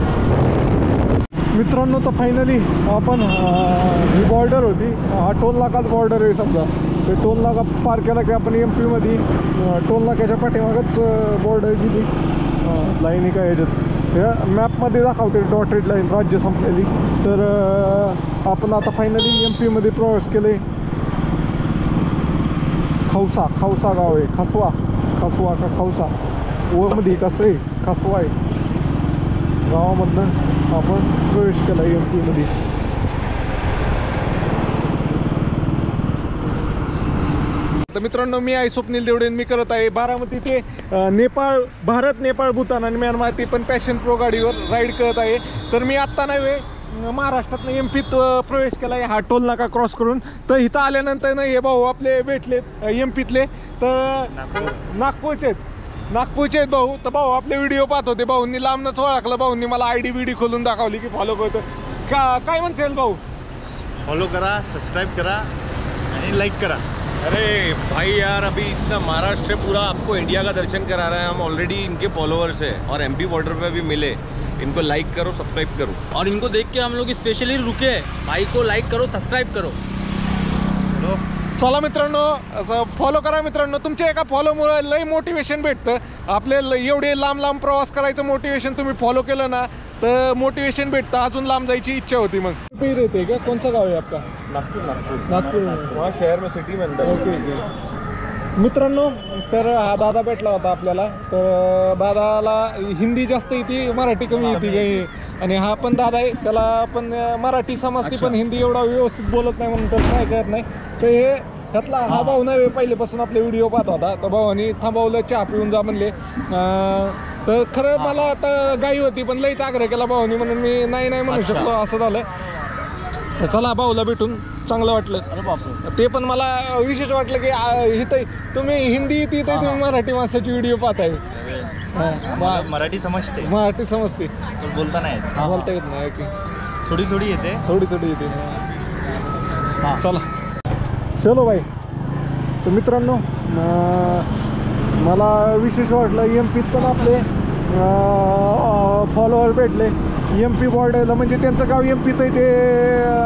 मित्रांनो, तर फायनली आपण ही बॉर्डर होती, हा टोल नाकाच बॉर्डर आहे समजा. ते टोल नाका पार केला की आपण MP मध्ये टोल नाक्याच्या पाठीमागच बॉर्डर गेली. लाईनी काय ह्याच्यात ह्या मॅपमध्ये दाखवते डॉटेड लाईन राज्य संपलेली. तर आपण आता फायनली MP मध्ये प्रवेश केले. खवसा गाव आहे, खसवा का खवसा मध्ये कसं आहे, खसवा आहे. गावामधनं आपण प्रवेश केला MP मध्ये. तर मित्रांनो, मी आहे स्वप्नील देवडे. मी करत आहे बारामती ते नेपाळ, भारत, नेपाळ, भूतान आणि म्यानमार ते पण पॅशन प्रो गाडीवर राईड करत आहे. तर मी आत्ता नव्हे महाराष्ट्रातनं MPत प्रवेश केला आहे, हा टोल नाका क्रॉस करून. तर इथं आल्यानंतर ना हे भाऊ आपले भेटलेत MPतले, तर नागपूरचे आहेत भाऊ. तर भाऊ आपले व्हिडिओ पाहत होते, भाऊंनी लांबनंच ओळखलं, भाऊंनी मला ID खोलून दाखवली की फॉलो करतो. काय म्हणते भाऊ?
फॉलो करा, सब्सक्राइब करा आणि लाइक करा.
अरे भाई यार, अभी इतना महाराष्ट्र पूरा आपको इंडिया का दर्शन करा रहा है. हम ऑलरेडी इनके फॉलोअर्स हैं और MP बॉर्डर पे भी मिले. इनको लाइक करो, सब्सक्राइब करो.
और इनको देख के हम लोग स्पेशली रुके. भाई को लाइक करो, सब्सक्राइब करो.
चला मित्रांनो, असं फॉलो करा मित्रांनो. तुमच्या एका फॉलोमुळे लई मोटिवेशन भेटतं. आपले एवढे लांब प्रवास करायचं मोटिवेशन तुम्ही फॉलो केलं ना तर मोटिवेशन भेटतं, अजून लांब जायची इच्छा होती. मग रहते क्या? कौन सा गाव आहे आपका? नागपूर
वहाँ शहर में, सिटी में अंदर.
ओके. मित्रांनो, तर हा दादा भेटला होता आपल्याला. तर दादाला हिंदी जास्त येते, मराठी कमी येते काही. आणि हा पण दादा आहे, त्याला पण मराठी समजते पण हिंदी एवढा व्यवस्थित बोलत नाही म्हणून तर काय करत नाही. तर हे त्यातला हा भाऊ नाही पहिलेपासून आपले व्हिडिओ पाहत होता. तर भावानी थांबवलं, चहा पिऊन जा म्हणले. तर खरं मला आता गाई होती पण लईच आग्रह केला भावानी, म्हणून मी नाही म्हणू शकलो, असं झालं. तर चला, भाऊला भेटून चांगलं वाटलं. ते पण मला विशेष वाटलं की इथं तुम्ही हिंदी येते, तुम्ही मराठी माणसाची व्हिडिओ पाहताय.
मराठी समजते
मराठी समजते
पण बोलता नाही येत.
बोलता येत नाही. ओके,
थोडी थोडी येते.
थोडी येते. चला चलो भाई. तर मित्रांनो मला विशेष वाटलं MP पण आपले फॉलोअर भेटले. MP बॉर्डरला म्हणजे त्यांचं गाव MPत आहे, ते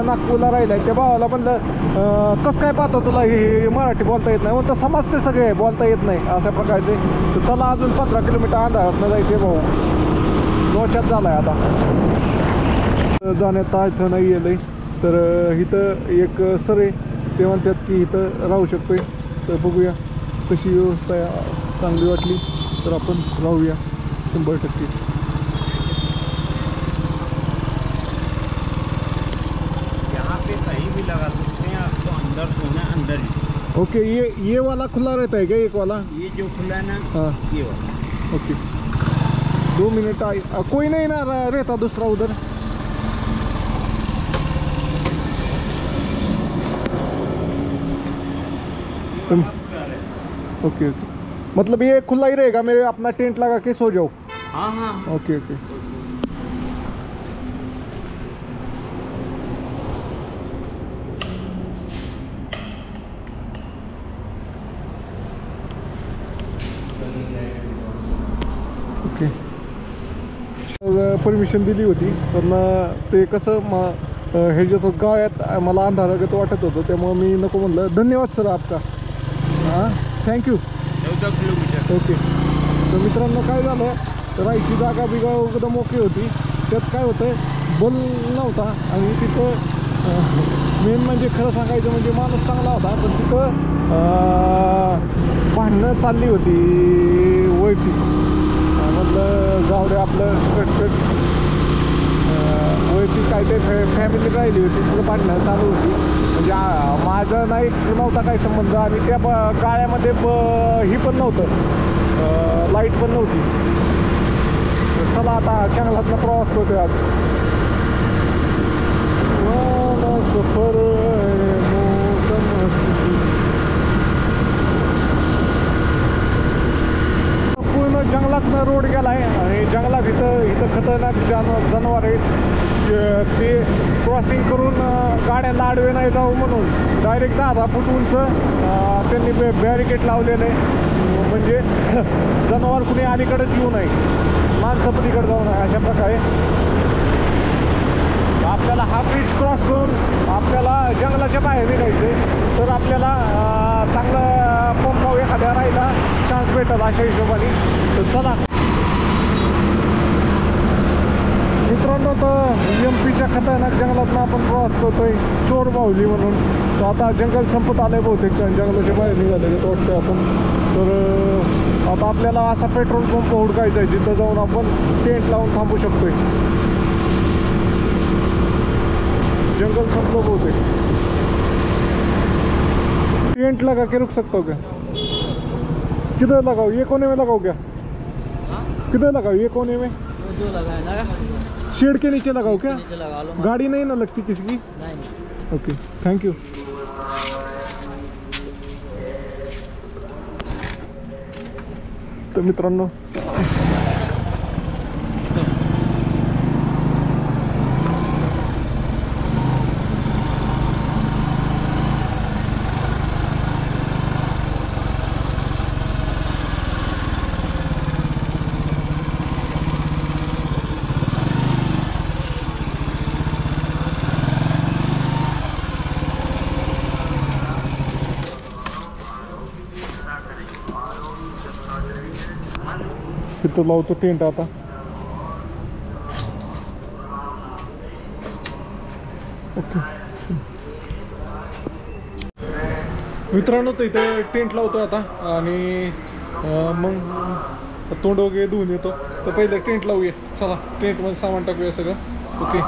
नागपूरला राहिलं आहे. त्या भावाला म्हणलं कसं काय पाहतो तुला हे मराठी बोलता येत नाही. म्हणतं समजते सगळे, बोलता येत नाही अशा प्रकारचे. तर चला अजून 15 किलोमीटर अंधारात जायचे भाऊ. लोच्यात झाला आहे आता जाण्यात इथं नाही गेलं आहे. तर इथं एक सर आहे, ते म्हणतात की इथं राहू शकतोय. तर बघूया कशी व्यवस्था चांगली वाटली तर आपण राहूया 100%.
यहाँ पे कहीं भी लगा सकते हैं, आपको अंदर सोना अंदर ही.
ओके, ये वाला खुला रहता है क्या? एक वाला
ये जो खुला है ना,
हाँ.
ये वाला.
ओके, 2 मिनट कोई नहीं ना रहता दूसरा उधर. ओके, मतलब ये खुला ही रहेगा, मेरे अपना टेंट लगा के सो जाओ.
हाँ हाँ.
ओके. परमिशन दिली होती, पण ते कसं ह्याच्यात गाळ्यात मला अंधारागत वाटत होतं, त्यामुळे मी नको म्हणलं. धन्यवाद सर आपका. हां, थँक्यू.
14 किलोमीटर.
ओके. तर मित्रांनो काय झालं, राहायची जागा बिगा एकदम ओके होती. त्यात काय होतं, बल नव्हता. आणि तिथं मेन म्हणजे खरं सांगायचं म्हणजे माणूस चांगला होता, पण तिथं भांडणं चालली होती वैयक्तिक. म्हटलं जाऊ दे आपलं कटकट. वैयक्तिक काय ते फॅमिली राहिली होती, तिथं भांडणं चालू होती. म्हणजे माझं नाही नव्हता काही संबंध. आणि त्या गाळ्यामध्ये ही पण नव्हतं, लाईट पण नव्हती. चला आता जंगलातला प्रवास करतोय आज. सफर पूर्ण जंगलातनं रोड गेला आहे. आणि जंगलात इथं खतरनाक जनावर आहेत. ते क्रॉसिंग करून गाड्यांना आडवे नाही जाऊ म्हणून डायरेक्ट 10 फूट उंच त्यांनी बॅरिकेड लावलेलं आहे. म्हणजे जनावर कुणी अलीकडेच येऊ नये, माणसं पलीकडे जाऊ नये अशा प्रकारे. आपल्याला हा ब्रिज क्रॉस करून आपल्याला जंगलाच्या बाहेर निघायचं. तर आपल्याला चांगलं पंपाव एखाद्या राहायला चान्स भेटेल अशा हिशोबाने. तर चला मित्रांनो, तर MPच्या खतरनाक जंगलातनं आपण प्रवास करतोय, चोर बाहुली म्हणून. तर आता जंगल संपत आलं बहुतेक, जंगलाच्या बाहेर निघाले वाटतं आपण. तर आता आपल्याला असा पेट्रोल पंप हुडकायचा आहे जिथं जाऊन आपण टेंट लावून थांबू शकतोय. जंगल संपलं बहुतेक. टेंट लगा के रुक सकता हो क्या? किधर लगाओ? ये कोने में लगाओ क्या? किधर लगाओ? ये कोने में
जो लगाया ना,
शेड के नीचे लगाओ क्या?
नीचे लगा लो.
गाड़ी नहीं ना लगती किसी की?
नहीं.
Okay, thank you. तर मित्रांनो तिथं लावतो टेंट आता. ओके मित्रांनो, तर इथे टेंट लावतो आता. आणि मग तोंड वगैरे धुवून येतो. तर पहिले टेंट लावूया. चला टेंटमध्ये सामान टाकूया सगळं. ओके.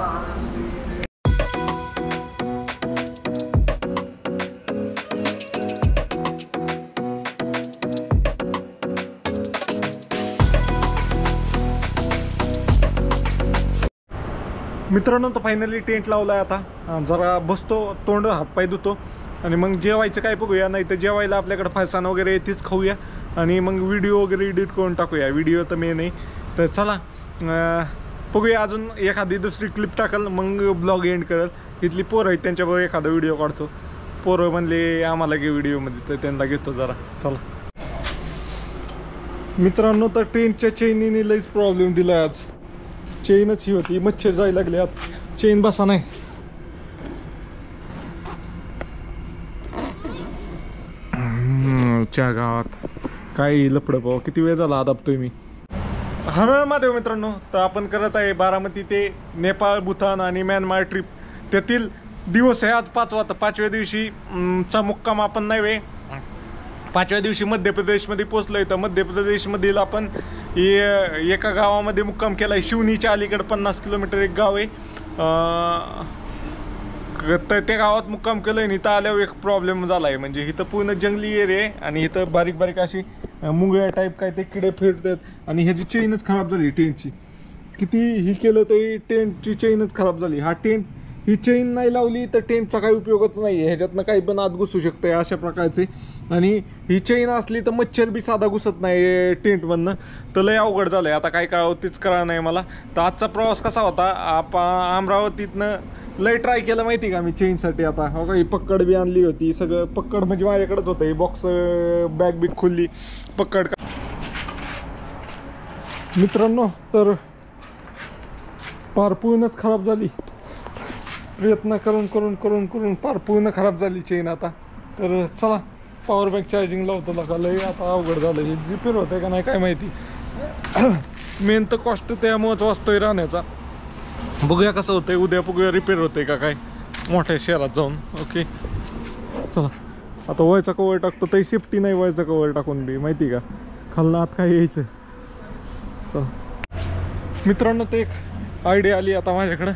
मित्रांनो, तर फायनली टेंट लावला आहे आता. जरा बसतो, तोंड हातपाय धुतो आणि मग जेवायचं काय बघूया. नाही तर जेवायला आपल्याकडे फरसाण वगैरे तेच खाऊया. आणि मग व्हिडिओ वगैरे एडिट करून टाकूया. व्हिडिओ तर मेन आहे. तर चला बघूया अजून एखादी दुसरी क्लिप टाकल मग ब्लॉग एंड करल. इथली पोरं आहेत त्यांच्याबरोबर एखादा व्हिडिओ काढतो. पोरं म्हणले आम्हाला घे व्हिडिओमध्ये तर त्यांना घेतो जरा. चला मित्रांनो, तर ट्रेनच्या चेनीने लईच प्रॉब्लेम दिला आज. चेनच ही होती, मच्छर जायला लागले आत, चेन बसा नाही. च्या गावात काय लपडं पाव, किती वेळ झाला दाबतोय मी. हर हर महादेव मित्रांनो, तर आपण करत आहे बारामती ते नेपाळ, भूतान आणि म्यानमार ट्रिप. त्यातील दिवस आहे आज 5वा. तर 5व्या दिवशी चा मुक्काम आपण नाही 5व्या दिवशी मध्य प्रदेशमध्ये पोचलोय. तर मध्य प्रदेशमधील आपण एका गावामध्ये मुक्काम केला आहे. शिवनीच्या अलीकडे 50 किलोमीटर एक गाव आहे. तर त्या गावात मुक्काम केलं आहे. इथं आल्यावर एक प्रॉब्लेम झाला आहे, म्हणजे इथं पूर्ण जंगली एरिया आहे आणि इथं बारीक बारीक अशी मुंगळ्या टाईप काय ते किडे फिरतात आणि ह्याची चेनच खराब झाली टेंटची. किती ही केलं तरी टेंटची चेनच खराब झाली. ही चेन नाही लावली तर टेंटचा काही उपयोगच नाही आहे. ह्याच्यातनं काही पण आत घुसू शकतं अशा प्रकारचे. आणि ही चेन असली तर मच्छर बी साधा घुसत नाही टेंटमधनं. तर लय अवघड झालं आहे. आता काय करावं तेच कळलं नाही मला. तर आजचा प्रवास कसा होता, अमरावतीतनं लय ट्राय केलं माहिती का मी चेनसाठी. आता हो का, ही पक्कड बी आणली होती. सगळं पक्कड म्हणजे माझ्याकडेच होतं. ही बॉक्स बॅग बिग खुलली पक्कड. मित्रांनो, तर पार पूर्णच खराब झाली. प्रयत्न करून करून करून करून पार पूर्ण खराब झाली चेन आता. तर चला पॉवर बँक चार्जिंग लावतो लगा. लय आता अवघड झालं. हे रिपेअर होतं का नाही काय माहिती. मेन तर कॉस्ट त्यामुळेच वाचतोय राहण्याचा. बघूया कसं होतंय. उद्या बघूया रिपेअर होतंय का काय मोठ्या शहरात जाऊन. ओके चला आता वयचा कवर टाकतो. तरी सेफ्टी नाही वयचा कवर टाकून बी माहिती का, खालनं आत काय यायचं. चला मित्रांनो, ते एक आयडिया आली आता माझ्याकडं.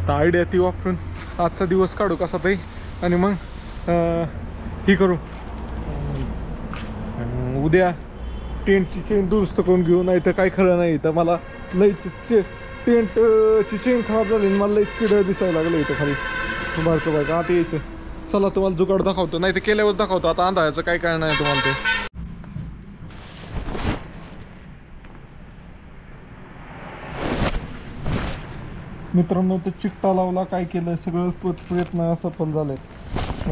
तर आयडिया ती वापरून आजचा दिवस काढू कसा तरी आणि मग ही करू. उद्या टेंटची चेन दुरुस्त करून घेऊ. नाही तर काय खरं नाही. तर मला लईच टेंटची चेन खराब झाली आणि मला लईच किडं दिसायला लागलं इथं खाली. बारकं आता यायचं. चला तुम्हाला जुगाड दाखवतो, नाही तर केल्यावर दाखवतो. आता अंधाराचं काय कळणार नाही तुम्हाला ते. मित्रांनो, ते चिकटा लावला, काय केलं, सगळं प्रयत्न सफल झाले.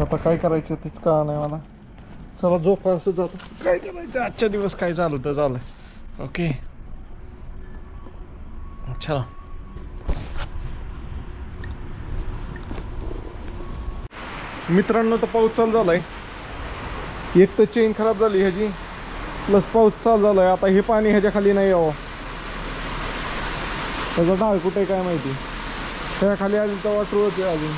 आता काय करायचं तेच कळलं नाही मला. चला झोपा असं जातो. काय करायचं आजच्या दिवस काय झालं तर झालं. ओके चला. मित्रांनो, तर पाऊस चालू झालाय. एक तर चेन खराब झाली ह्याची, प्लस पाऊस चालू झालाय. आता हे पाणी ह्याच्या खाली नाही यावं. त्याचा डाळ कुठे काय माहिती. त्या खाली आली तर वाटू होते अजून.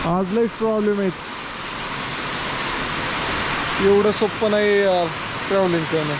आज लईच प्रॉब्लेम आहेत. एवढं सोपं नाही यार ट्रॅव्हलिंग करणं.